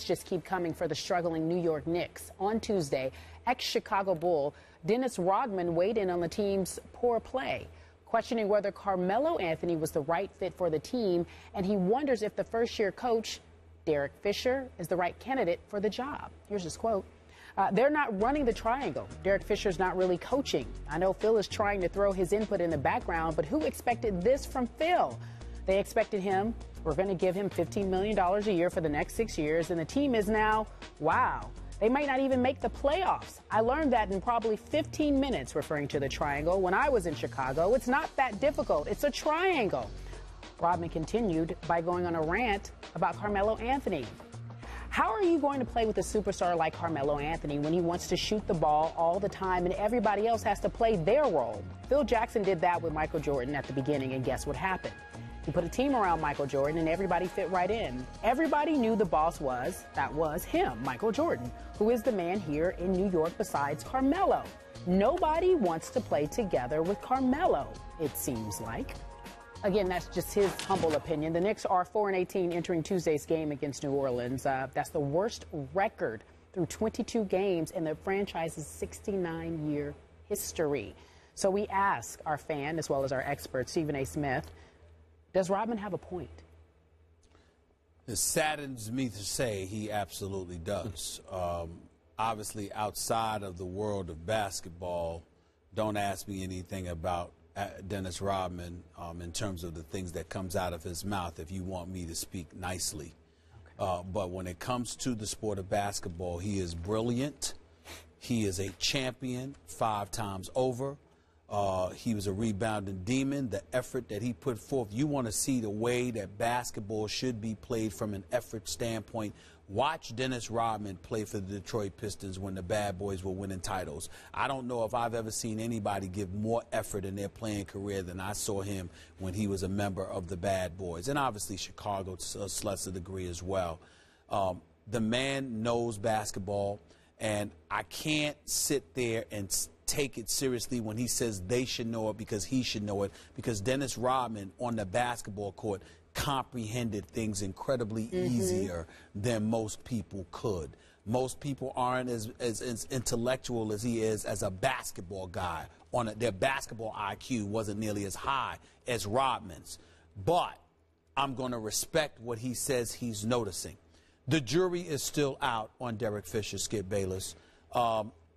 tests just keep coming for the struggling New York Knicks. On Tuesday, ex-Chicago Bull Dennis Rodman weighed in on the team's poor play, questioning whether Carmelo Anthony was the right fit for the team, and he wonders if the first-year coach, Derek Fisher, is the right candidate for the job. Here's his quote. They're not running the triangle. Derek Fisher's not really coaching. I know Phil is trying to throw his input in the background, but who expected this from Phil? They expected him. We're going to give him $15 million a year for the next 6 years, and the team is now, wow, they might not even make the playoffs. I learned that in probably 15 minutes, referring to the triangle, when I was in Chicago. It's not that difficult. It's a triangle. Rodman continued by going on a rant about Carmelo Anthony. How are you going to play with a superstar like Carmelo Anthony when he wants to shoot the ball all the time and everybody else has to play their role? Phil Jackson did that with Michael Jordan at the beginning, and guess what happened? He put a team around Michael Jordan, and everybody fit right in. Everybody knew the boss was him, Michael Jordan, who is the man here in New York besides Carmelo. Nobody wants to play together with Carmelo, it seems like. Again, that's just his humble opinion. The Knicks are 4-18 entering Tuesday's game against New Orleans. That's the worst record through 22 games in the franchise's 69-year history. So we ask our fan, as well as our expert, Stephen A. Smith, does Rodman have a point? It saddens me to say he absolutely does. Obviously, outside of the world of basketball, don't ask me anything about Dennis Rodman in terms of the things that comes out of his mouth if you want me to speak nicely. Okay. But when it comes to the sport of basketball, he is brilliant. He is a champion 5 times over. He was a rebounding demon. The effort that he put forth, you want to see the way that basketball should be played from an effort standpoint. Watch Dennis Rodman play for the Detroit Pistons when the Bad Boys were winning titles. I don't know if I've ever seen anybody give more effort in their playing career than I saw him when he was a member of the Bad Boys. And obviously Chicago to a lesser degree as well. The man knows basketball, and I can't sit there and take it seriously when he says they should know it because he should know it, because Dennis Rodman on the basketball court comprehended things incredibly easier than most people could. Most people aren't as intellectual as he is as a basketball guy. Their basketball IQ wasn't nearly as high as Rodman's. But I'm going to respect what he says he's noticing. The jury is still out on Derek Fisher, Skip Bayless.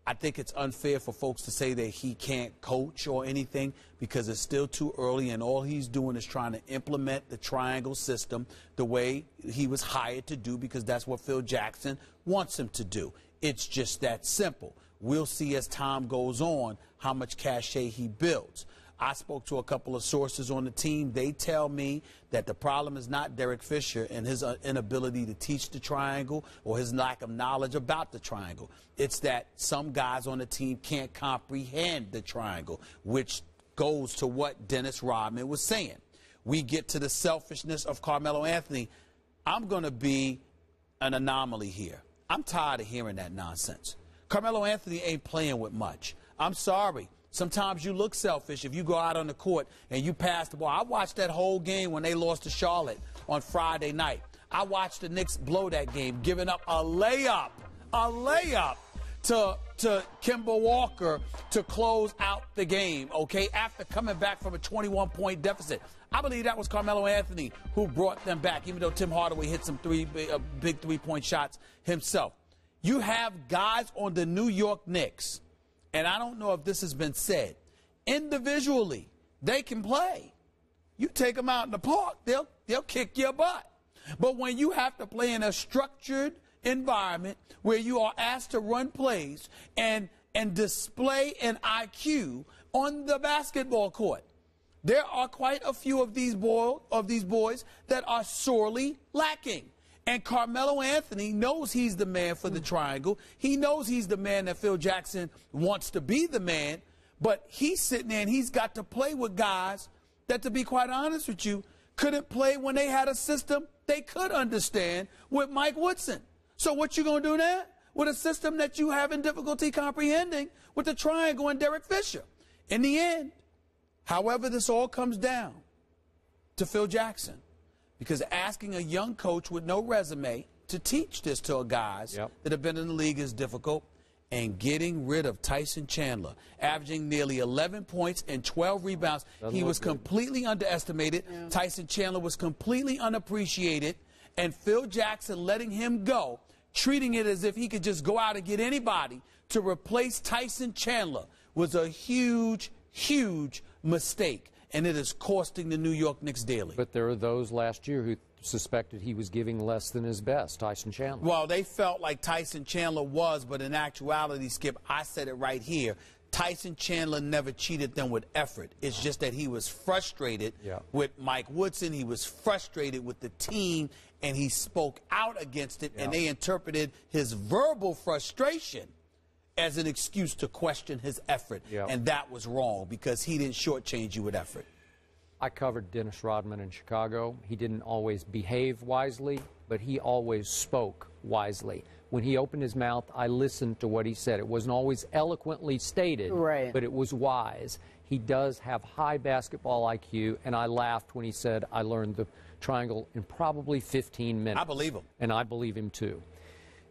I think it's unfair for folks to say that he can't coach or anything because it's still too early, and all he's doing is trying to implement the triangle system the way he was hired to do, because that's what Phil Jackson wants him to do. It's just that simple. We'll see as time goes on how much cachet he builds. I spoke to a couple of sources on the team. They tell me that the problem is not Derek Fisher and his inability to teach the triangle or his lack of knowledge about the triangle. It's that some guys on the team can't comprehend the triangle, which goes to what Dennis Rodman was saying. We get to the selfishness of Carmelo Anthony. I'm going to be an anomaly here. I'm tired of hearing that nonsense. Carmelo Anthony ain't playing with much. I'm sorry. Sometimes you look selfish if you go out on the court and you pass the ball. I watched that whole game when they lost to Charlotte on Friday night. I watched the Knicks blow that game, giving up a layup to Kemba Walker to close out the game, okay, after coming back from a 21-point deficit. I believe that was Carmelo Anthony who brought them back, even though Tim Hardaway hit some big three-point shots himself. You have guys on the New York Knicks, and I don't know if this has been said, individually, they can play. You take them out in the park, they'll kick your butt. But when you have to play in a structured environment where you are asked to run plays and display an IQ on the basketball court, there are quite a few of these boys that are sorely lacking. And Carmelo Anthony knows he's the man for the triangle. He knows he's the man that Phil Jackson wants to be the man. But he's sitting there and he's got to play with guys that, to be quite honest with you, couldn't play when they had a system they could understand with Mike Woodson. So what you going to do now with a system that you having difficulty comprehending with the triangle and Derek Fisher? In the end, however, this all comes down to Phil Jackson. Because asking a young coach with no resume, to teach this to guys that have been in the league is difficult. And getting rid of Tyson Chandler, averaging nearly 11 points and 12 rebounds. He was completely underestimated. Tyson Chandler was completely unappreciated. And Phil Jackson letting him go, treating it as if he could just go out and get anybody to replace Tyson Chandler, was a huge, huge mistake. And it is costing the New York Knicks dearly. But there are those last year who suspected he was giving less than his best, Tyson Chandler. Well, they felt like Tyson Chandler was, but in actuality, Skip, I said it right here, Tyson Chandler never cheated them with effort. It's just that he was frustrated with Mike Woodson. He was frustrated with the team, and he spoke out against it, and they interpreted his verbal frustration as an excuse to question his effort. And that was wrong because he didn't shortchange you with effort. I covered Dennis Rodman in Chicago. He didn't always behave wisely, but he always spoke wisely. When he opened his mouth, I listened to what he said. It wasn't always eloquently stated, but it was wise. He does have high basketball IQ, and I laughed when he said, I learned the triangle in probably 15 minutes. I believe him. And I believe him, too.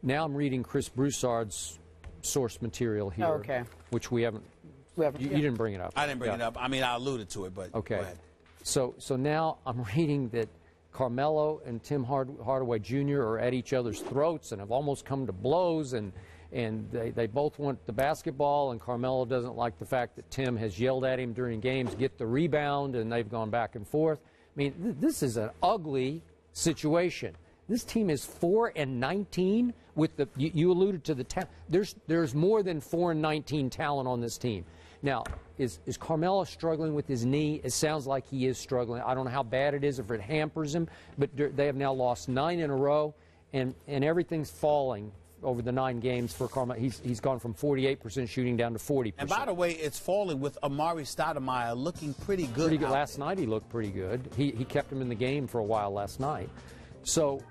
Now I'm reading Chris Broussard's source material here, which we haven't. You didn't bring it up. I didn't bring it up. I mean, I alluded to it, but go ahead. So now I'm reading that Carmelo and Tim Hardaway Jr. are at each other's throats and have almost come to blows, and they both want the basketball, and Carmelo doesn't like the fact that Tim has yelled at him during games, get the rebound, and they've gone back and forth. I mean, this is an ugly situation. This team is 4-19 with the, you alluded to the talent. There's more than 4-19 talent on this team. Now, is Carmelo struggling with his knee? It sounds like he is struggling. I don't know how bad it is, if it hampers him, but they have now lost 9 in a row, and everything's falling over the 9 games for Carmelo. He's gone from 48% shooting down to 40%. And by the way, it's falling with Amari Stoudemire looking pretty good. Pretty good. Last night he looked pretty good. He kept him in the game for a while last night. So,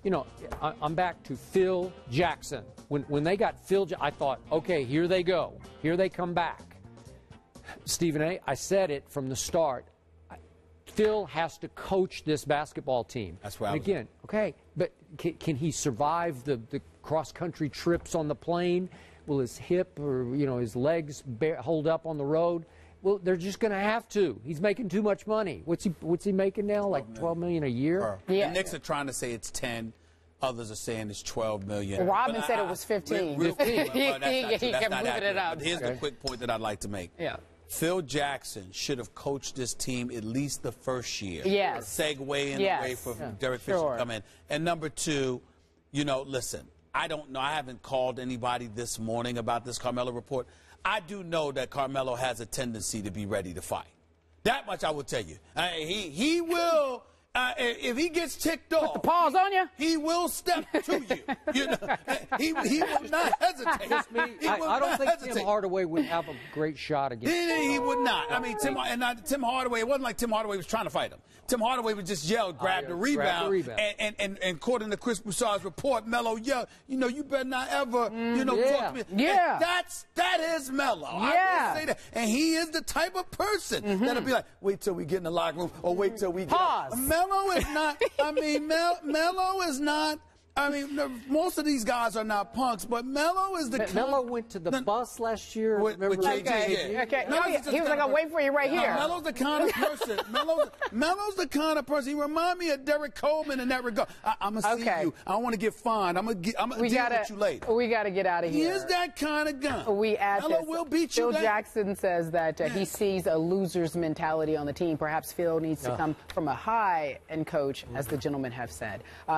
you know, I'm back to Phil Jackson. When they got Phil, I thought, okay, here they go. Here they come back. Stephen A., I said it from the start. Phil has to coach this basketball team. That's right. Again, okay, but can he survive the cross-country trips on the plane? Will his hip or, you know, his legs hold up on the road? Well, they're just going to have to. He's making too much money. What's he making now? Like $12 million a year? The Knicks are trying to say it's 10. Others are saying it's $12 million. Rodman said it was 15. He kept moving it up. But here's the quick point that I'd like to make. Phil Jackson should have coached this team at least the first year. Segue in the way for Derek Fisher to come in. And number 2, you know, listen, I don't know. I haven't called anybody this morning about this Carmelo report. I do know that Carmelo has a tendency to be ready to fight. That much I will tell you. He will. If he gets ticked off, put the paws on you. He will step to you. You know, he will not hesitate. I don't think Tim Hardaway would have a great shot against him. He would not. I mean, Tim Hardaway. It wasn't like Tim Hardaway was trying to fight him. Tim Hardaway would just yell, grab the rebound. And according to Chris Broussard's report, Melo yelled, you know, you better not ever, you know, talk to me. That is Melo. I will say that. And he is the type of person that'll be like, wait till we get in the locker room, or wait till we get pause. Melo is not. I mean, Melo is not. I mean, most of these guys are not punks, but Melo is the kind. Melo went to the bus last year. With Okay. No, he was like, I'll wait for you right here. Melo's the kind of person. Melo's the kind of person. He reminds me of Derek Coleman in that regard. I'm going to see you. I want to get fined. I'm going to deal with you later. We got to get out of here. He is that kind of guy. Melo will beat you. Phil Jackson says that he sees a loser's mentality on the team. Perhaps Phil needs to come from a high-end coach, as the gentlemen have said.